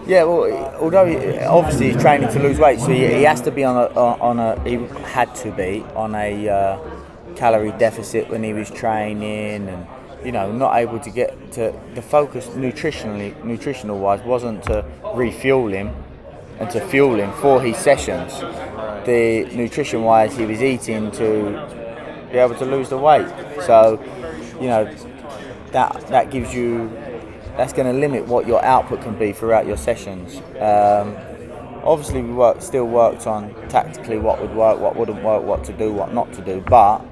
Yeah, well, although obviously he's training to lose weight, so he has to be he had to be on a calorie deficit when he was training, and not able to get to the focus nutritional wise wasn't to refuel him and to fuel him for his sessions. The nutrition wise, he was eating to be able to lose the weight. So, that gives you. That's going to limit what your output can be throughout your sessions. Obviously, we still worked on tactically what would work, what wouldn't work, what to do, what not to do. But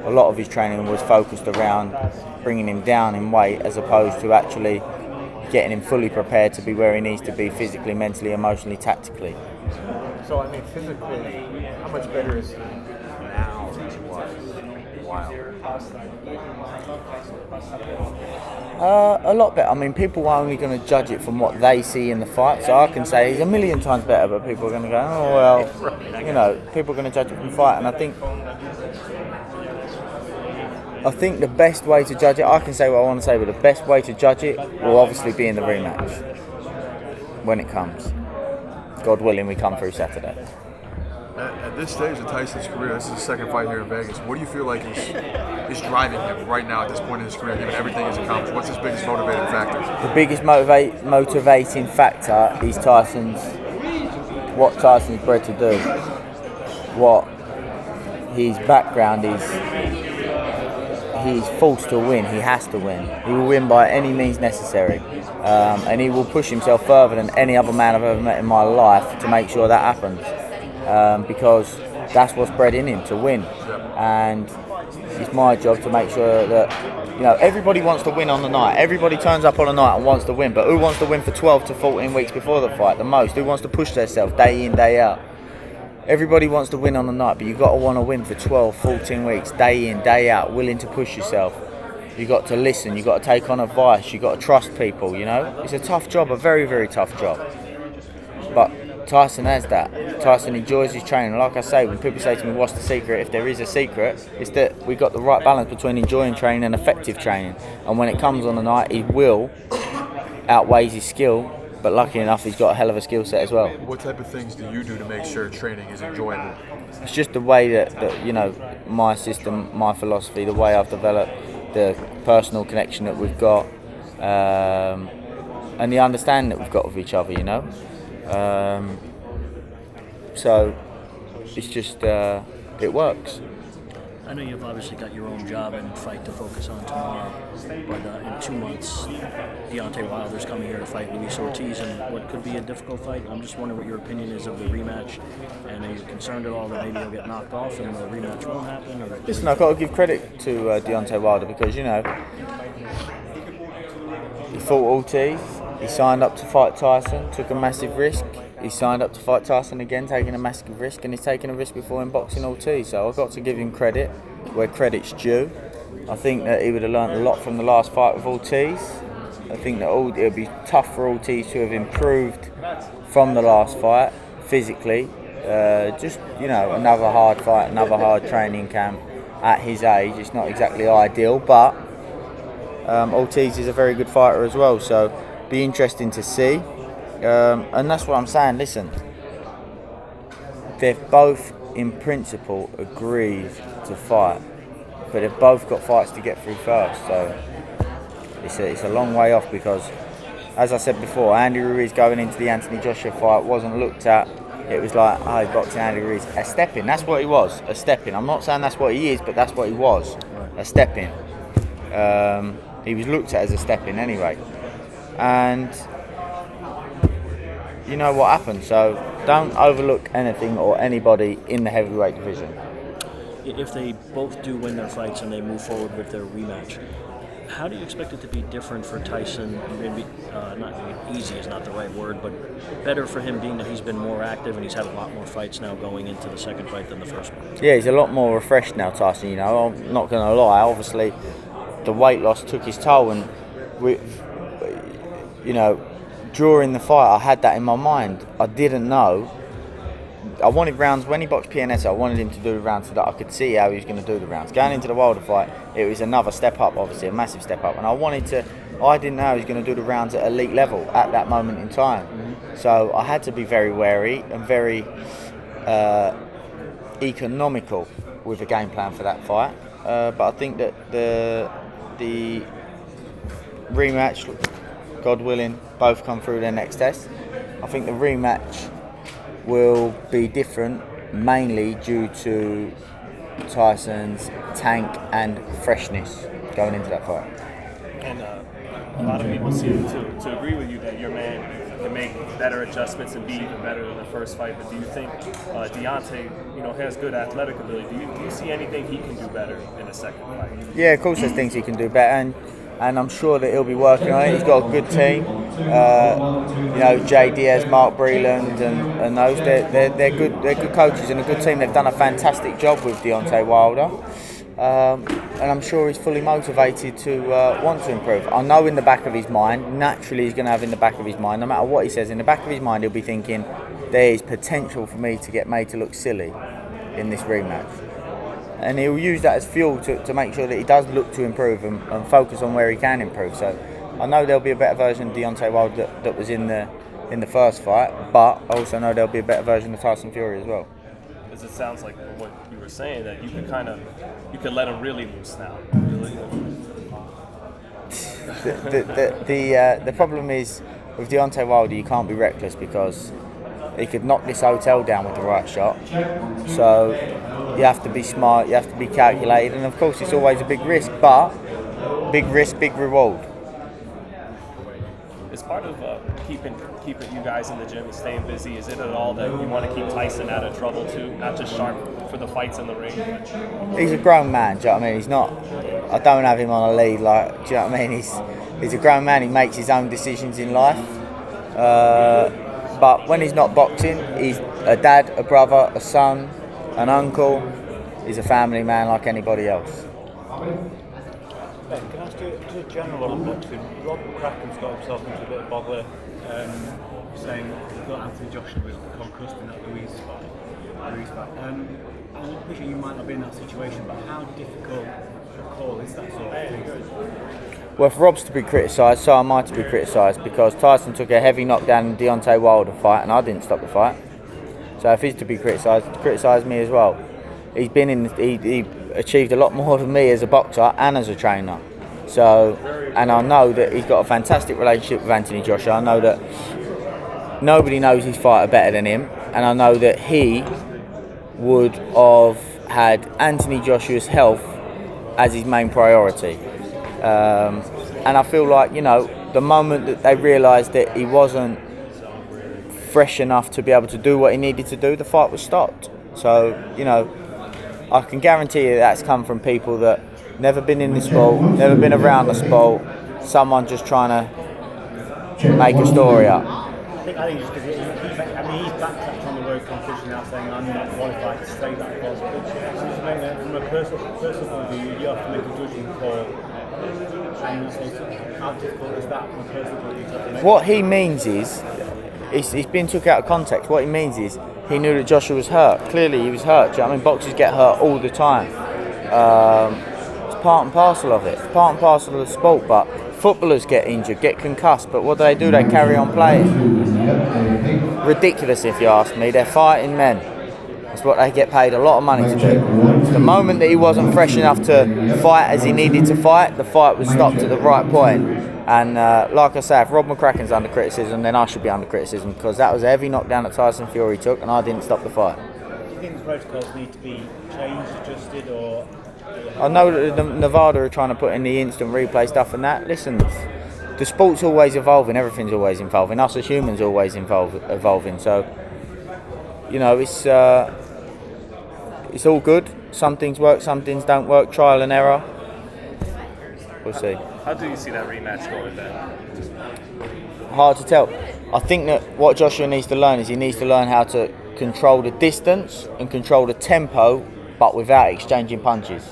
a lot of his training was focused around bringing him down in weight, as opposed to actually getting him fully prepared to be where he needs to be physically, mentally, emotionally, tactically. So, I mean, physically, how much better is he now than he was a while? A lot better. I mean, people are only going to judge it from what they see in the fight. So I can say he's a million times better, but people are going to go, oh well, people are going to judge it from the fight. And I think the best way to judge it, I can say what I want to say, but the best way to judge it will obviously be in the rematch when it comes. God willing, we come through Saturday. At this stage of Tyson's career, this is his second fight here in Vegas. What do you feel like is driving him right now at this point in his career, given everything he's accomplished? What's his biggest motivating factor? The biggest motivating factor is what Tyson's bred to do, what his background is. He's forced to win. He has to win. He will win by any means necessary, and he will push himself further than any other man I've ever met in my life to make sure that happens. Because that's what's bred in him, to win. And it's my job to make sure that, everybody wants to win on the night. Everybody turns up on a night and wants to win, but who wants to win for 12 to 14 weeks before the fight the most? Who wants to push themselves day in, day out? Everybody wants to win on the night, but you've got to want to win for 12, 14 weeks, day in, day out, willing to push yourself. You've got to listen, you've got to take on advice, you've got to trust people, It's a tough job, a very, very tough job. But Tyson has that. Tyson enjoys his training. Like I say, when people say to me, what's the secret? If there is a secret, it's that we've got the right balance between enjoying training and effective training. And when it comes on the night, his will outweighs his skill. But lucky enough, he's got a hell of a skill set as well. What type of things do you do to make sure training is enjoyable? It's just the way that my system, my philosophy, the way I've developed, the personal connection that we've got, and the understanding that we've got with each other, So it's just, it works. I know you've obviously got your own job and fight to focus on tomorrow, but in 2 months, Deontay Wilder's coming here to fight Luis Ortiz in what could be a difficult fight. I'm just wondering what your opinion is of the rematch, and are you concerned at all that maybe he'll get knocked off and the rematch won't happen? Listen, I've got to give credit to Deontay Wilder because, he fought Ortiz, he signed up to fight Tyson, took a massive risk. He signed up to fight Tyson again, taking a massive risk, and he's taken a risk before in boxing Ortiz. So I've got to give him credit where credit's due. I think that he would have learned a lot from the last fight with Ortiz. I think that it would be tough for Ortiz to have improved from the last fight physically. Another hard fight, another hard training camp at his age. It's not exactly ideal, but Ortiz is a very good fighter as well. So be interesting to see. And that's what I'm saying. Listen, they've both, in principle, agreed to fight, but they've both got fights to get through first. So it's a long way off because, as I said before, Andy Ruiz going into the Anthony Joshua fight wasn't looked at. It was like, he's boxing Andy Ruiz. A step-in, that's what he was, a step-in. I'm not saying that's what he is, but that's what he was, a step-in. He was looked at as a step-in anyway. And you know what happened, so don't overlook anything or anybody in the heavyweight division. If they both do win their fights and they move forward with their rematch, how do you expect it to be different for Tyson? Maybe not easy is not the right word, but better for him being that he's been more active and he's had a lot more fights now going into the second fight than the first one. Yeah, he's a lot more refreshed now, Tyson. I'm not going to lie. Obviously, the weight loss took his toll, and during the fight, I had that in my mind. I didn't know. I wanted rounds, when he boxed PNS, I wanted him to do the rounds so that I could see how he was going to do the rounds. Going into the Wilder fight, it was another step up, obviously, a massive step up. And I didn't know he was going to do the rounds at elite level at that moment in time. So I had to be very wary and very economical with a game plan for that fight. But I think that the rematch, God willing, both come through their next test. I think the rematch will be different, mainly due to Tyson's tank and freshness going into that fight. And a lot of people seem to agree with you that your man can make better adjustments and be even better than the first fight. But do you think Deontay, has good athletic ability? Do you see anything he can do better in a second fight? Yeah, of course there's things he can do better, and I'm sure that he'll be working on it. He's got a good team. Jay Diaz, Mark Breland, and those they're good coaches and a good team. They've done a fantastic job with Deontay Wilder. And I'm sure he's fully motivated to want to improve. I know in the back of his mind, naturally he's going to have in the back of his mind, no matter what he says, in the back of his mind he'll be thinking, there is potential for me to get made to look silly in this rematch. And he'll use that as fuel to make sure that he does look to improve and focus on where he can improve. So I know there'll be a better version of Deontay Wilder that was in the first fight, but I also know there'll be a better version of Tyson Fury as well. Because it sounds like from what you were saying that you could let him really loose now. The problem is with Deontay Wilder, you can't be reckless because he could knock this hotel down with the right shot. So you have to be smart, you have to be calculated, and of course it's always a big risk, but big risk, big reward. As part of keeping you guys in the gym and staying busy, is it at all that you want to keep Tyson out of trouble too, not just sharp for the fights in the ring? He's a grown man, do you know what I mean? He's not, I don't have him on a lead, like, do you know what I mean? He's a grown man, he makes his own decisions in life. But when he's not boxing, he's a dad, a brother, a son, an uncle. He's a family man like anybody else. Ben, can I ask you just general on boxing? Rob Cracken's got himself into a bit of bother, saying he thought Anthony Joshua was concussed in that Louise fight. I appreciate you might not be in that situation, but how difficult a call is that sort of thing? Well, for Rob's to be criticised, so am I to be criticised, because Tyson took a heavy knockdown in Deontay Wilder fight and I didn't stop the fight. So if he's to be criticised, criticise me as well. He achieved a lot more than me as a boxer and as a trainer. So, and I know that he's got a fantastic relationship with Anthony Joshua. I know that nobody knows his fighter better than him, and I know that he would have had Anthony Joshua's health as his main priority. And I feel like, the moment that they realised that he wasn't fresh enough to be able to do what he needed to do, the fight was stopped. So, I can guarantee you that's come from people that never been in the sport, never been around the sport, someone just trying to make a story up. I think just because he's backtracked on the word competition now, saying I'm not qualified to say that. From a personal point of view, you have to make a judgment call. And how difficult is that from a personal point of view? What he means is, he's been took out of context. What he means is, he knew that Joshua was hurt. Clearly he was hurt. Do you know what I mean? Boxers get hurt all the time. It's part and parcel of it. It's part and parcel of the sport. But footballers get injured, get concussed. But what do? They carry on playing. Ridiculous, if you ask me. They're fighting men. That's what they get paid a lot of money to do. The moment that he wasn't fresh enough to fight as he needed to fight, the fight was stopped at the right point. And like I say, if Rob McCracken's under criticism, then I should be under criticism, because that was a heavy knockdown that Tyson Fury took and I didn't stop the fight. Do you think the protocols need to be changed, adjusted, or... I know that Nevada are trying to put in the instant replay stuff and that. Listen, the sport's always evolving, everything's always evolving. Us as humans are always evolving. So, it's all good. Some things work, some things don't work. Trial and error. We'll see. How do you see that rematch going then? Hard to tell. I think that what Joshua needs to learn is he needs to learn how to control the distance and control the tempo, but without exchanging punches.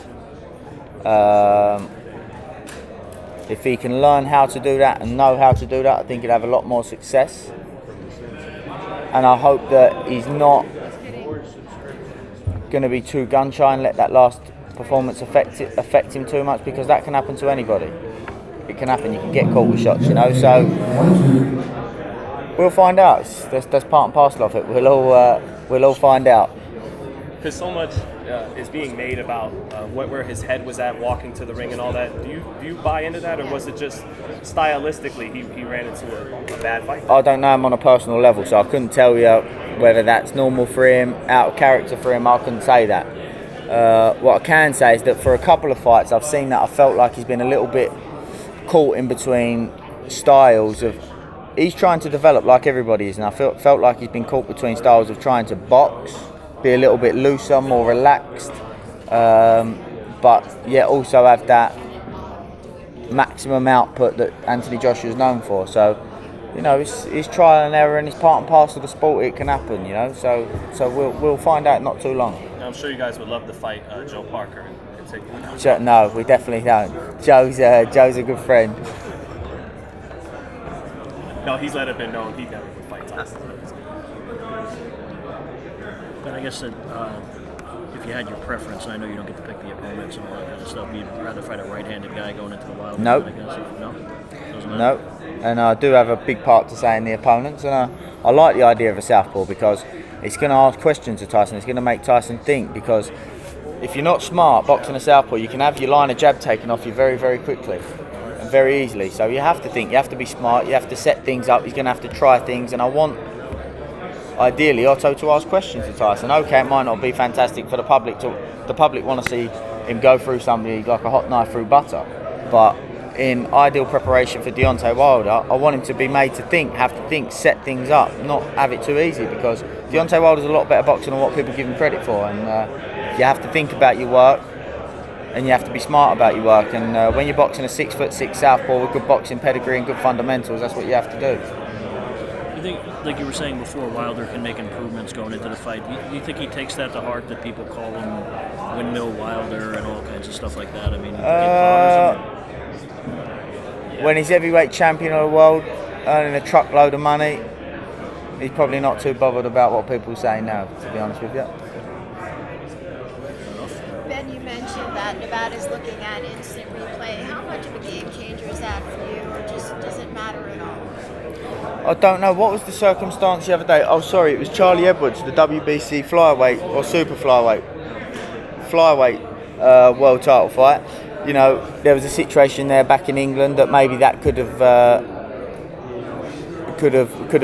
If he can learn how to do that and know how to do that, I think he'll have a lot more success. And I hope that he's not going to be too gun shy and let that last performance affect him too much, because that can happen to anybody. It can happen. You can get caught with shots, So We'll find out. That's part and parcel of it. We'll all find out. Because so much is being made about where his head was at walking to the ring and all that. Do you buy into that, or was it just stylistically he ran into a bad fight? I don't know him on a personal level, so I couldn't tell you whether that's normal for him, out of character for him. I couldn't say that. What I can say is that for a couple of fights I've seen that I felt like he's been a little bit caught in between styles of. He's trying to develop like everybody is, and I felt like he's been caught between styles of trying to box, be a little bit looser, more relaxed, but yet also have that maximum output that Anthony Joshua is known for. So, you know, it's trial and error, and it's part and parcel of the sport. It can happen, you know. So we'll find out not too long. I'm sure you guys would love to fight Joe Parker and take him down. No, we definitely don't. Joe's a good friend. No, he's let it be known he never would fight Tyson. But I guess that if you had your preference, and I know you don't get to pick the opponents and all that kind of stuff, you'd rather fight a right-handed guy going into the Wilder. Nope. I guess. No? Doesn't matter? No, and I do have a big part to say in the opponents, and I like the idea of a southpaw because it's going to ask questions of Tyson. It's going to make Tyson think, because if you're not smart boxing a southpaw, you can have your line of jab taken off you very, very quickly and very easily. So you have to think, you have to be smart, you have to set things up, he's going to have to try things, and I want, ideally, Otto to ask questions to Tyson. Okay, it might not be fantastic for the public. The public want to see him go through somebody like a hot knife through butter, but in ideal preparation for Deontay Wilder, I want him to be made to think, have to think, set things up, not have it too easy, because Deontay Wilder's a lot better boxer than what people give him credit for, and you have to think about your work, and you have to be smart about your work, and when you're boxing a 6'6" southpaw with good boxing pedigree and good fundamentals, that's what you have to do. You think, like you were saying before, Wilder can make improvements going into the fight. You think he takes that to heart, that people call him Windmill Wilder and all kinds of stuff like that? I mean, it bothers him? When he's heavyweight champion of the world, earning a truckload of money, he's probably not too bothered about what people say now, to be honest with you. Ben, you mentioned that Nevada's looking at instant replay. How much of a game changer is that for you, or just does it matter at all? I don't know. What was the circumstance the other day? Oh, sorry, it was Charlie Edwards, the WBC flyweight or super flyweight world title fight. You know, there was a situation there back in England that maybe that could have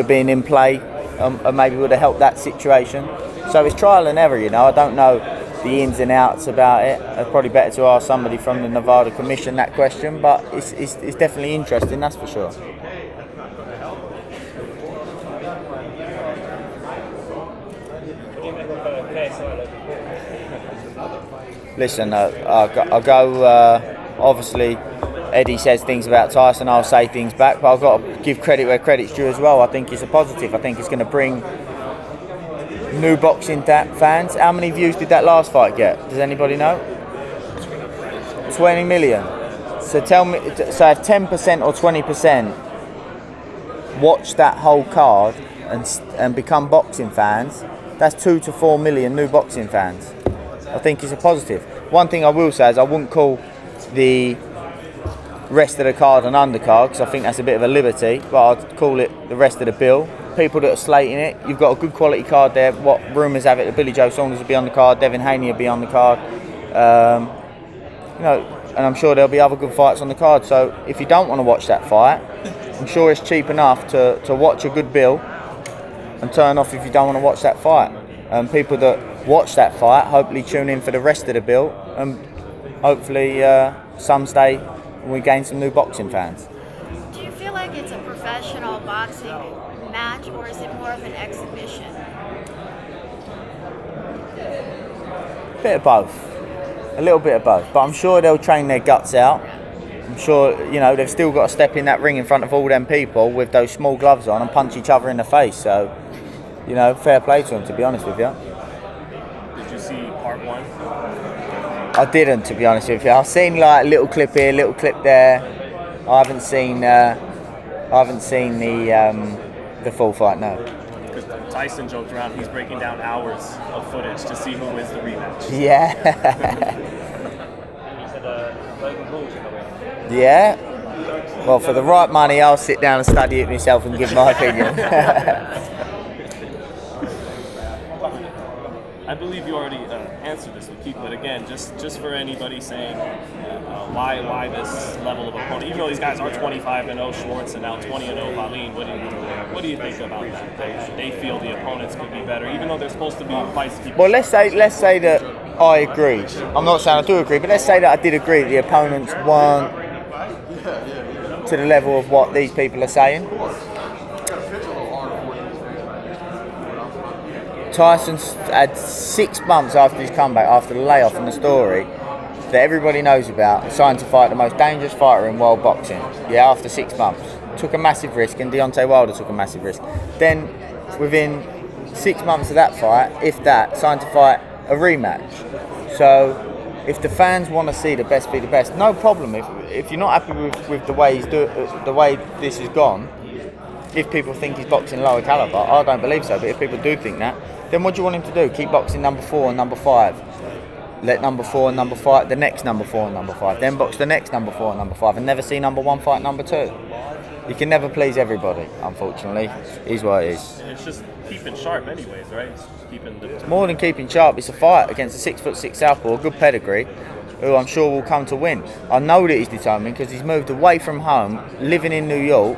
been in play, and maybe would have helped that situation. So it's trial and error. You know, I don't know the ins and outs about it. It's probably better to ask somebody from the Nevada Commission that question, but it's definitely interesting, that's for sure. Listen, I'll go. Obviously, Eddie says things about Tyson, I'll say things back, but I've got to give credit where credit's due as well. I think it's a positive. I think it's going to bring new boxing fans. How many views did that last fight get? Does anybody know? 20 million. So tell me, so if 10% or 20% watch that whole card and become boxing fans, that's 2 to 4 million new boxing fans. I think it's a positive. One thing I will say is I wouldn't call the rest of the card an undercard, because I think that's a bit of a liberty, but I'd call it the rest of the bill. People that are slating it, you've got a good quality card there. What rumours have it that Billy Joe Saunders will be on the card, Devin Haney will be on the card. You know, and I'm sure there'll be other good fights on the card. So if you don't want to watch that fight, I'm sure it's cheap enough to watch a good bill and turn off if you don't want to watch that fight. People that watch that fight hopefully tune in for the rest of the bill, and hopefully some stay and we gain some new boxing fans. Do you feel like it's a professional boxing match, or is it more of an exhibition? Bit of both, a little bit of both, but I'm sure they'll train their guts out. I'm sure, you know, they've still got to step in that ring in front of all them people with those small gloves on and punch each other in the face. So, you know, fair play to them, to be honest with you. Did you see part one? I didn't, to be honest with you. I've seen like a little clip here, little clip there. I haven't seen the full fight. No. Because Tyson joked around, he's breaking down hours of footage to see who wins the rematch. Yeah. You said Logan Paul's coming. Yeah. Well, for the right money, I'll sit down and study it myself and give my opinion. I believe you already answered this with Keith, but again, just for anybody saying why this level of opponent, even though these guys are 25-0 Schwartz and now 20-0 Valine, what do you think about that? They feel the opponents could be better, even though they're supposed to be fights to keep. Well, let's say that I agreed. I'm not saying I do agree, but let's say that I did agree that the opponents weren't to the level of what these people are saying. Tyson's had 6 months after his comeback, after the layoff and the story that everybody knows about, signed to fight the most dangerous fighter in world boxing. Yeah, after 6 months. Took a massive risk, and Deontay Wilder took a massive risk. Then, within 6 months of that fight, if that, signed to fight a rematch. So, if the fans want to see the best be the best, no problem. If you're not happy with the way the way this has gone, if people think he's boxing lower caliber, I don't believe so. But if people do think that, then what do you want him to do? Keep boxing number 4 and number 5. Let number 4 and number 5, the next number 4 and number 5, then box the next number 4 and number 5, and never see number 1 fight number 2. You can never please everybody, unfortunately. It is what it is. And it's just keeping sharp, anyways, right? It's keeping the. It's more than keeping sharp. It's a fight against a 6'6" southpaw, good pedigree, who I'm sure will come to win. I know that he's determined because he's moved away from home, living in New York,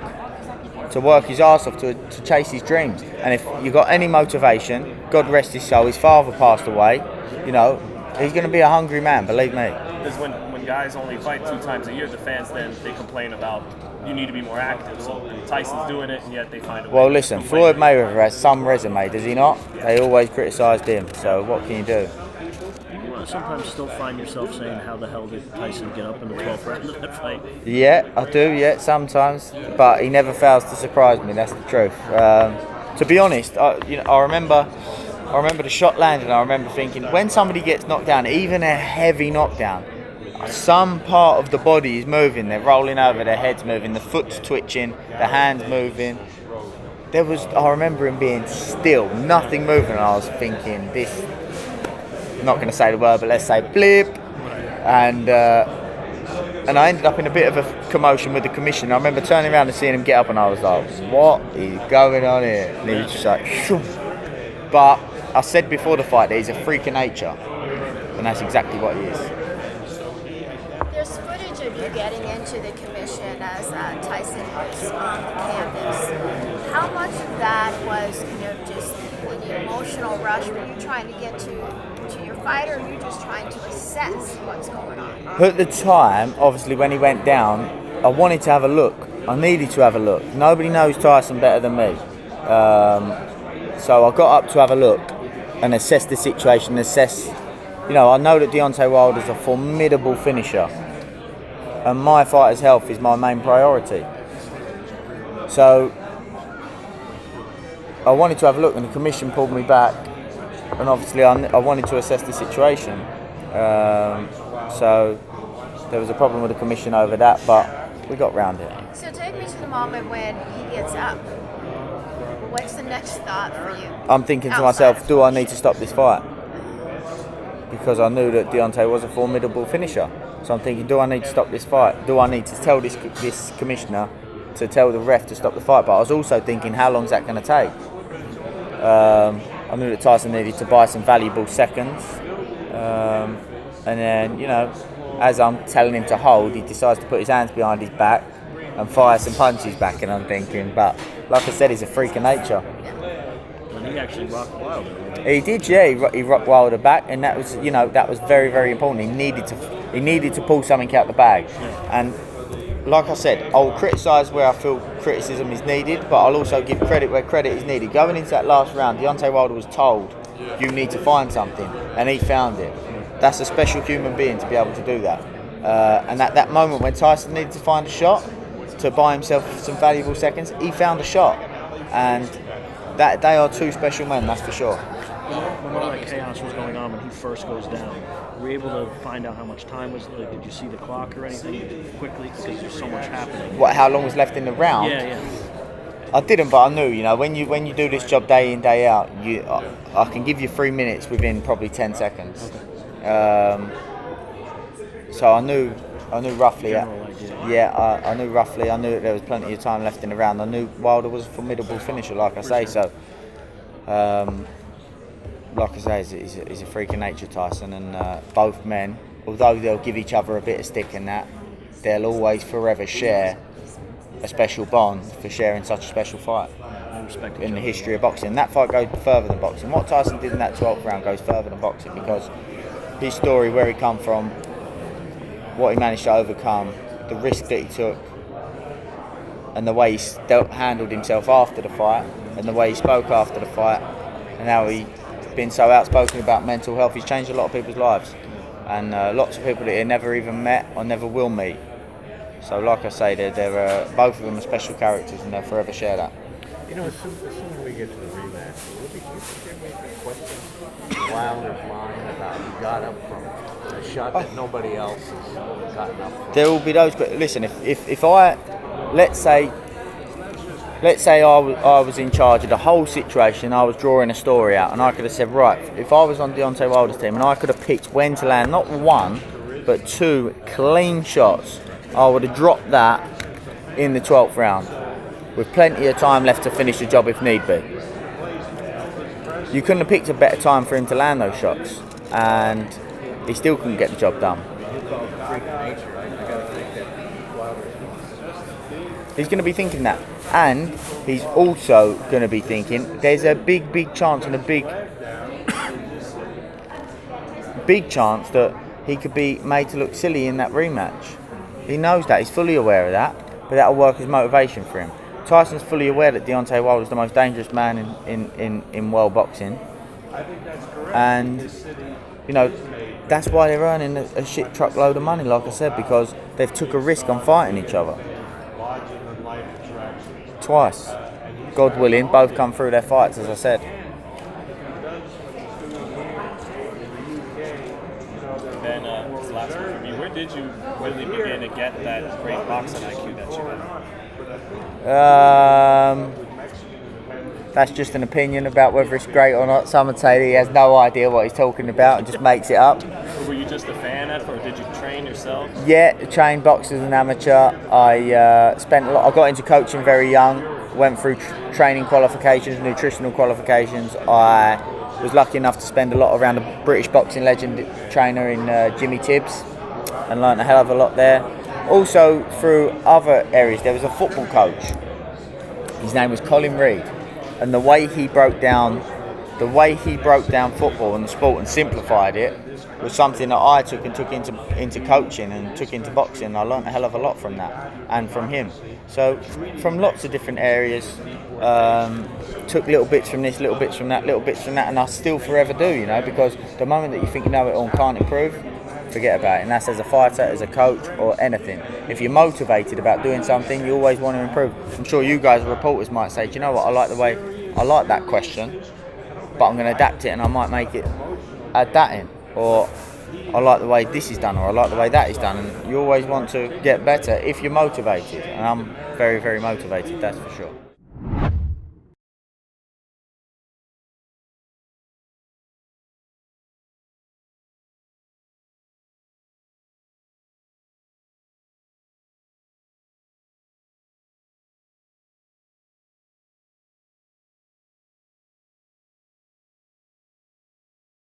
to work his arse off to chase his dreams. And if you got any motivation, God rest his soul, his father passed away, you know, he's going to be a hungry man, believe me. Because when guys only fight 2 times a year, the fans then they complain about you need to be more active. So Tyson's doing it, and yet they find a way. Well, listen, Floyd Mayweather has some resume, does he not? They always criticised him, so what can you do? You sometimes still find yourself saying, how the hell did Tyson get up in the 12th round of that fight? Yeah, I do, yeah, sometimes. But he never fails to surprise me, that's the truth. To be honest, I remember the shot landing. I remember thinking, when somebody gets knocked down, even a heavy knockdown, some part of the body is moving. They're rolling over, their head's moving, the foot's twitching, the hand's moving. I remember him being still, nothing moving, and I was thinking, I'm not going to say the word, but let's say blip. And I ended up in a bit of a commotion with the commission. I remember turning around and seeing him get up, and I was like, what is going on here? And he was just like, shoo. But I said before the fight that he's a freak of nature, and that's exactly what he is. There's footage of you getting into the commission as Tyson was on the campus. How much of that was just an emotional rush? Were you trying to get to your fight, or were you just trying to assess what's going on? At the time, obviously, when he went down, I wanted to have a look. I needed to have a look. Nobody knows Tyson better than me. So I got up to have a look and assess the situation, I know that Deontay Wilder is a formidable finisher, and my fighter's health is my main priority. So I wanted to have a look, and the commission pulled me back, and obviously I wanted to assess the situation. So there was a problem with the commission over that, but we got round it. So take me to the moment when he gets up. What's the next thought for you? I'm thinking to myself, do I need to stop this fight? Because I knew that Deontay was a formidable finisher. So I'm thinking, do I need to stop this fight? Do I need to tell this commissioner to tell the ref to stop the fight? But I was also thinking, how long is that going to take? I knew that Tyson needed to buy some valuable seconds. And then, as I'm telling him to hold, he decides to put his hands behind his back and fire some punches back. And I'm thinking, but like I said, he's a freak of nature. And he actually rocked Wilder. He did, yeah. He rocked Wilder back, and that was, that was very, very important. He needed to pull something out the bag. And like I said, I'll criticise where I feel criticism is needed, but I'll also give credit where credit is needed. Going into that last round, Deontay Wilder was told, you need to find something, and he found it. That's a special human being to be able to do that. And at that moment when Tyson needed to find a shot to buy himself some valuable seconds, he found a shot. And that they are two special men, that's for sure. When all that chaos was going on when he first goes down, were you able to find out how much time was there? Did you see the clock or anything quickly? Because there's so much happening. How long was left in the round? Yeah. I didn't, but I knew, when you do this job day in, day out, I can give you 3 minutes within probably 10 seconds. So I knew I knew roughly. General idea. Yeah, I knew roughly. I knew that there was plenty of time left in the round. I knew Wilder was a formidable finisher, like I say. So, like I say, he's a freak of nature, Tyson, and both men, although they'll give each other a bit of stick and that, they'll always forever share a special bond for sharing such a special fight in the history of boxing. And that fight goes further than boxing. What Tyson did in that 12th round goes further than boxing, because his story, where he come from, what he managed to overcome, the risk that he took, and the way he handled himself after the fight, and the way he spoke after the fight, and how he been so outspoken about mental health. He's changed a lot of people's lives, and lots of people that he never even met or never will meet. So like I say, they're both of them are special characters, and they'll forever share that. You know, as soon as we get to the rematch, will there be a question Wilder's line about he got up from a shot that nobody else has gotten up from? There will be those. Listen, if I, let's say I was in charge of the whole situation, I was drawing a story out, and I could have said, right, if I was on Deontay Wilder's team and I could have picked when to land not one but two clean shots, I would have dropped that in the 12th round with plenty of time left to finish the job if need be. You couldn't have picked a better time for him to land those shots, and he still couldn't get the job done. He's going to be thinking that, and he's also going to be thinking there's a big chance, and a big chance that he could be made to look silly in that rematch. He knows that, he's fully aware of that, but that'll work as motivation for him. Tyson's fully aware that Deontay Wilder is the most dangerous man in world boxing, and you know that's why they're earning a shit truckload of money, like I said, because they've took a risk on fighting each other twice. God willing, both come through their fights, as I said. Then, this last one for me, where did you really begin to get that great boxing IQ that you have? That's just an opinion about whether it's great or not. Some would say he has no idea what he's talking about and just makes it up. Were you just a fan at first, or did you train yourself? Yeah, trained boxer as an amateur. I spent a lot. I got into coaching very young. Went through training qualifications, nutritional qualifications. I was lucky enough to spend a lot around a British boxing legend trainer in Jimmy Tibbs, and learned a hell of a lot there. Also through other areas, there was a football coach. His name was Colin Reed, and the way he broke down football and the sport and simplified it was something that I took into coaching and took into boxing. I learned a hell of a lot from that and from him. So from lots of different areas, took little bits from this, little bits from that, and I still forever do, you know, because the moment that you think you know it all and can't improve, forget about it. And that's as a fighter, as a coach, or anything. If you're motivated about doing something, you always want to improve. I'm sure you guys, reporters, might say, do you know what, I like that question, but I'm going to adapt it and I might add that in. Or I like the way this is done, or I like the way that is done. And you always want to get better if you're motivated. And I'm very, very motivated, that's for sure.